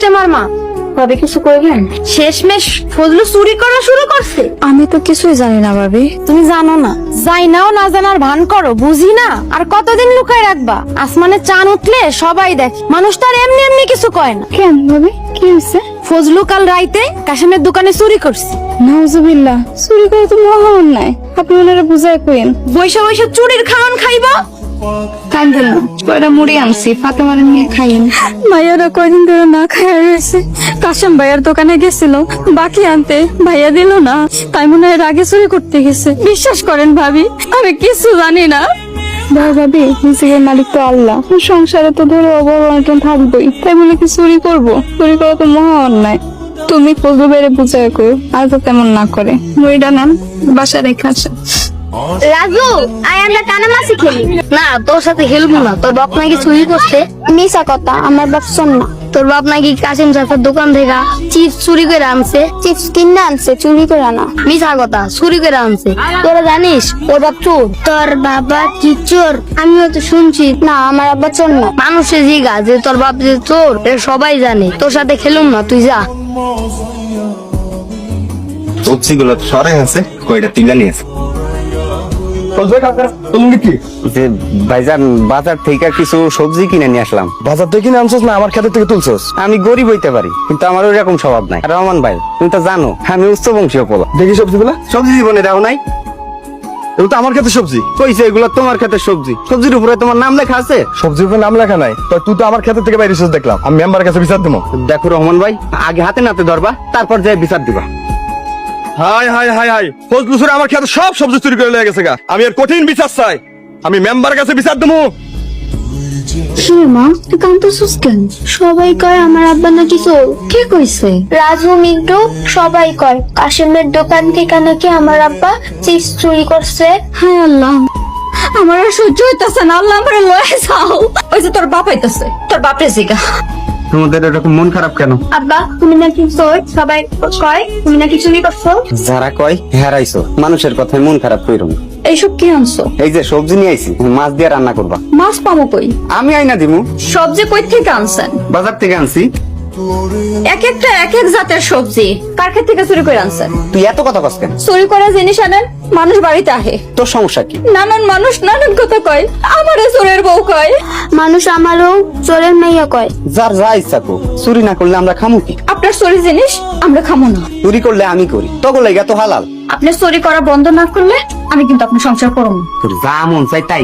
লাস্টে মারমা? ভাবি কিছু করবেন? শেষমেশ ফজলু চুরি করা শুরু করছে। আমি তো কিছুই জানি না ভাবি। তুমি জানো না, যাই নাও না জানার ভান করো, বুঝি না। আর কতদিন লুকায় রাখবা? আসমানে চাঁদ উঠলে সবাই দেখে, মানুষ তার এমনি এমনি কিছু কয় না। কেন ভাবি, কি হয়েছে? ফজলু কাল রাইতে কাশেমের দোকানে চুরি করছে। নাউজুবিল্লাহ, চুরি করে তো মহা অন্যায়। আপনি ওনারা বুঝায় কইন। বৈশা বৈশা চুরির খাওয়ান খাইবা? কাঁদেন না, কয়টা মুড়ি আনছি, ফাতেমার নিয়ে খাইন। ভাইয়ারা কয়দিন ধরে না খাইয়া রয়েছে। কাশেম ভাইয়ার দোকানে গেছিল বাকি আনতে, ভাইয়া দিল না, তাই মনে হয় রাগে চুরি করতে গেছে। বিশ্বাস করেন ভাবি, আমি কিছু জানি না। ভাবি, রিজিকের মালিক তো আল্লাহ, সংসারে তো ধরো অভাব অনটন থাকবোই, তাই বলে কি চুরি করবো? চুরি করা তো মহা অন্যায়। তুমি ফজলু বেড়ে বুঝায় কই, আর তো তেমন না করে। মুড়িটা নেন, বাসা রেখে আসেন। রাজু, আয় আমরা কানামাছি খেলি। না, তোর সাথে খেলবো না। তোর বাপ নাকি চুরি করছে। মিশা কথা, আমার বাপ শোন না। তোর বাপ নাকি কাশিম চাচার দোকান থেকে চিপস চুরি করে আনছে। চিপস কিনে আনছে, চুরি করে আনা। মিছা কথা, চুরি করে আনছে। তোরা জানিস ওর বাপ চোর? তোর বাবা কি চোর? আমিও তো শুনছি। না, আমার আব্বা চোর না। মানুষে জিগা যে তোর বাপ যে চোর, এটা সবাই জানে। তোর সাথে খেলুম না, তুই যা। সবজি গুলো সরে আছে, কয়টা তিলা নিয়ে আছে। যে ভাইজান, বাজার থেকে কিছু সবজি কিনে নিয়ে আসলাম। বাজার থেকে কিনে আনছস না আমার খেতে থেকে তুলছস? আমি গরিব হইতে পারি, কিন্তু আমার ওই রকম স্বভাব নাই। আর রহমান ভাই, তুমি তো জানো আমি উচ্চ বংশীয় পোলা। দেখি সবজিগুলা। সবজি জীবনে দাও নাই? এগুলো তো আমার খেতে সবজি। কইছে এগুলো তোমার খেতে সবজি? সবজির উপরে তোমার নাম লেখা আছে? সবজির উপরে নাম লেখা নাই। তো তুই তো আমার খেতে থেকে বাইরে এসেছিস দেখলাম। আমি মেম্বারের কাছে বিচার দেবো। দেখো রহমান ভাই, আগে হাতে নাতে ধরবা, তারপর যে বিচার দিবা। High high high high, Fazlu চুরি আমার খেতে সব সবজি চুরি করে লেগে গেছে গা। আমি এর কঠিন বিচার চাই। আমি মেম্বারের কাছে বিচার দেবো। কি মা, তুই কাঁদতেছিস কেন? সবাই কয় আমার আব্বা নাকি চোর। কে কইছে? রাজু, মিন্টু সবাই কয় কাশেমের দোকান থেকে নাকি আমার আব্বা চিপস চুরি করছে। হায় আল্লাহ, আমার আর সহ্য হইতাছে না। আল্লাহ আমারে লয়ে যাও। ওই যে তোর বাপ আইতাছে, তোর বাপরে জিগা। তোমাদের এরকম মন খারাপ কেন? আব্বা, তুমি নাকি চোর, সবাই কয় তুমি নাকি চুরি করছো। যারা কয় হেরাইছো, মানুষের কথায় মন খারাপ কইরো না। এইসব কি আনছো? এই যে সবজি নিয়ে আইছি, মাছ দিয়ে রান্না করবা। মাছ পাবো কই? আমি আইনা দিমু। সবজি কই থেকে আনছেন? বাজার থেকে আনছি। এক একটা এক এক জাতের সবজি, কার ক্ষেত থেকে চুরি করে আনছেন? তুই এত কথা কস কেন? চুরি করা জিনিস আনেন, মানুষ বাড়িতে আহে। তোর সমস্যা কি? নানান মানুষ নানান কথা কয়। আমারে চোরের বউ কয়, মানুষ আমারও চোরের মাইয়া কয়। যার যা ইচ্ছা কো, চুরি না করলে আমরা খামু কি? আপনার চুরি জিনিস আমরা খামো না। চুরি করলে আমি করি, তখন লাগা তো হালাল। আপনি চুরি করা বন্ধ না করলে আমি কিন্তু আপনার সংসার করব না। তোর যা মন চাই তাই।